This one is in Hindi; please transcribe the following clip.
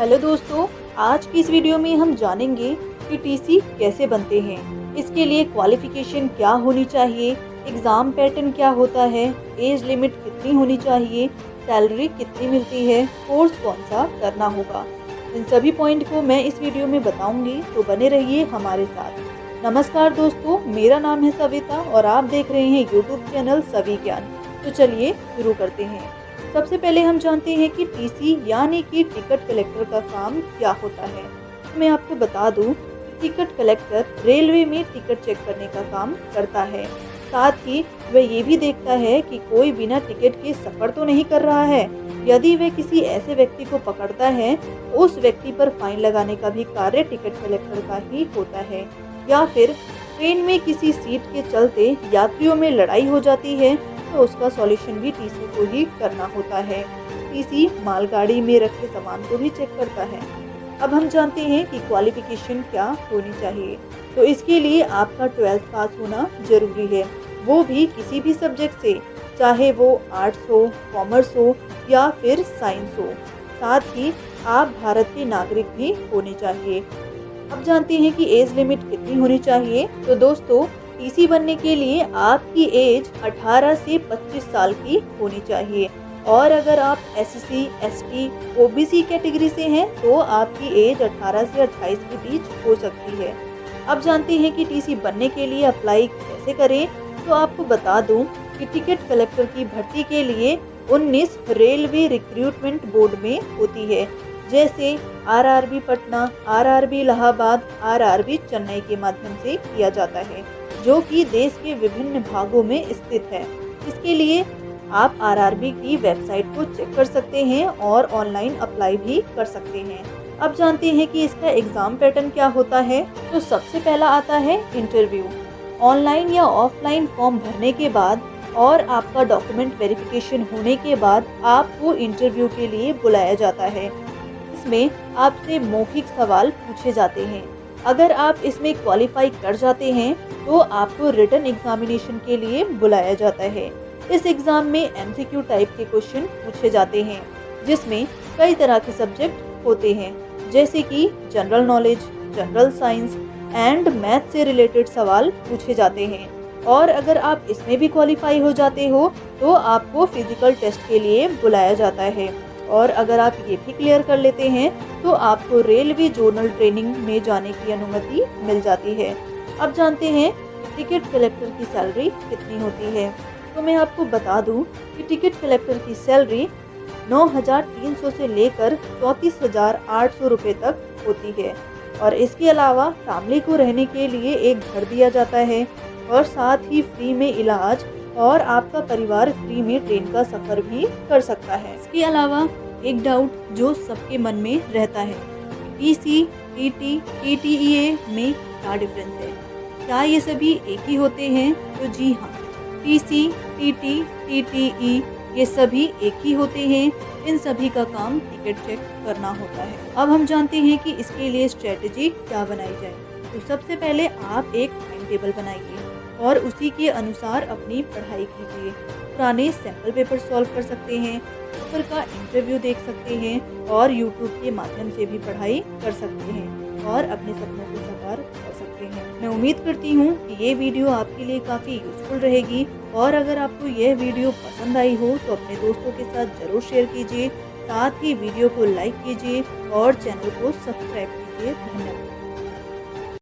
हेलो दोस्तों, आज की इस वीडियो में हम जानेंगे कि टीसी कैसे बनते हैं। इसके लिए क्वालिफिकेशन क्या होनी चाहिए, एग्ज़ाम पैटर्न क्या होता है, एज लिमिट कितनी होनी चाहिए, सैलरी कितनी मिलती है, कोर्स कौन सा करना होगा। इन सभी पॉइंट को मैं इस वीडियो में बताऊंगी, तो बने रहिए हमारे साथ। नमस्कार दोस्तों, मेरा नाम है सविता और आप देख रहे हैं यूट्यूब चैनल सवी ज्ञान। तो चलिए शुरू करते हैं। सबसे पहले हम जानते हैं कि टीसी यानी कि टिकट कलेक्टर का काम क्या होता है। तो मैं आपको बता दूं कि टिकट कलेक्टर रेलवे में टिकट चेक करने का काम करता है। साथ ही वह ये भी देखता है कि कोई बिना टिकट के सफ़र तो नहीं कर रहा है। यदि वह किसी ऐसे व्यक्ति को पकड़ता है तो उस व्यक्ति पर फाइन लगाने का भी कार्य टिकट कलेक्टर का ही होता है। या फिर ट्रेन में किसी सीट के चलते यात्रियों में लड़ाई हो जाती है तो उसका सॉल्यूशन भी टीसी को ही करना होता है। टीसी मालगाड़ी में रखे सामान को भी चेक करता है। अब हम जानते हैं कि क्वालिफिकेशन क्या होनी चाहिए। तो इसके लिए आपका 12th पास होना जरूरी है, वो भी किसी भी सब्जेक्ट से, चाहे वो आर्ट्स हो, कॉमर्स हो या फिर साइंस हो। साथ ही आप भारत के नागरिक भी होने चाहिए। अब जानते हैं कि एज लिमिट कितनी होनी चाहिए। तो दोस्तों, टीसी बनने के लिए आपकी एज 18 से 25 साल की होनी चाहिए और अगर आप एससी, एसटी, ओबीसी कैटेगरी से हैं तो आपकी एज 18 से 28 के बीच हो सकती है। अब जानते हैं कि टीसी बनने के लिए अप्लाई कैसे करें। तो आपको बता दूं कि टिकट कलेक्टर की भर्ती के लिए 19 रेलवे रिक्रूटमेंट बोर्ड में होती है, जैसे RRB Patna, RRB Allahabad, RRB Chennai के माध्यम से किया जाता है, जो कि देश के विभिन्न भागों में स्थित है। इसके लिए आप आरआरबी की वेबसाइट को चेक कर सकते हैं और ऑनलाइन अप्लाई भी कर सकते हैं। अब जानते हैं कि इसका एग्ज़ाम पैटर्न क्या होता है। तो सबसे पहला आता है इंटरव्यू। ऑनलाइन या ऑफलाइन फॉर्म भरने के बाद और आपका डॉक्यूमेंट वेरिफिकेशन होने के बाद आपको इंटरव्यू के लिए बुलाया जाता है। इसमें आपसे मौखिक सवाल पूछे जाते हैं। अगर आप इसमें क्वालिफाई कर जाते हैं तो आपको रिटन एग्जामिनेशन के लिए बुलाया जाता है। इस एग्ज़ाम में एमसीक्यू टाइप के क्वेश्चन पूछे जाते हैं, जिसमें कई तरह के सब्जेक्ट होते हैं, जैसे कि general knowledge, general science and math से रिलेटेड सवाल पूछे जाते हैं। और अगर आप इसमें भी क्वालिफाई हो जाते हो तो आपको फिजिकल टेस्ट के लिए बुलाया जाता है। और अगर आप ये भी क्लियर कर लेते हैं तो आपको रेलवे जोनल ट्रेनिंग में जाने की अनुमति मिल जाती है। अब जानते हैं टिकट कलेक्टर की सैलरी कितनी होती है। तो मैं आपको बता दूं कि टिकट कलेक्टर की सैलरी 9,300 से लेकर 34,800 रुपये तक होती है। और इसके अलावा फैमिली को रहने के लिए एक घर दिया जाता है और साथ ही फ्री में इलाज और आपका परिवार फ्री में ट्रेन का सफ़र भी कर सकता है। इसके अलावा एक डाउट जो सबके मन में रहता है, टीसी, टीटी, टीटीईए में क्या डिफरेंस है? क्या ये सभी एक ही होते हैं? तो जी हाँ, टीसी, टीटी, टीटीई ये सभी एक ही होते हैं। इन सभी का काम टिकट चेक करना होता है। अब हम जानते हैं कि इसके लिए स्ट्रेटजी क्या बनाई जाए। तो सबसे पहले आप एक टाइम टेबल बनाइए और उसी के अनुसार अपनी पढ़ाई कीजिए। पुराने सैम्पल पेपर सॉल्व कर सकते हैं, पेपर का इंटरव्यू देख सकते हैं और यूट्यूब के माध्यम से भी पढ़ाई कर सकते हैं और अपने सपनों को साकार कर सकते हैं। मैं उम्मीद करती हूँ कि ये वीडियो आपके लिए काफ़ी यूजफुल रहेगी और अगर आपको यह वीडियो पसंद आई हो तो अपने दोस्तों के साथ ज़रूर शेयर कीजिए। साथ ही वीडियो को लाइक कीजिए और चैनल को सब्सक्राइब कीजिए। धन्यवाद।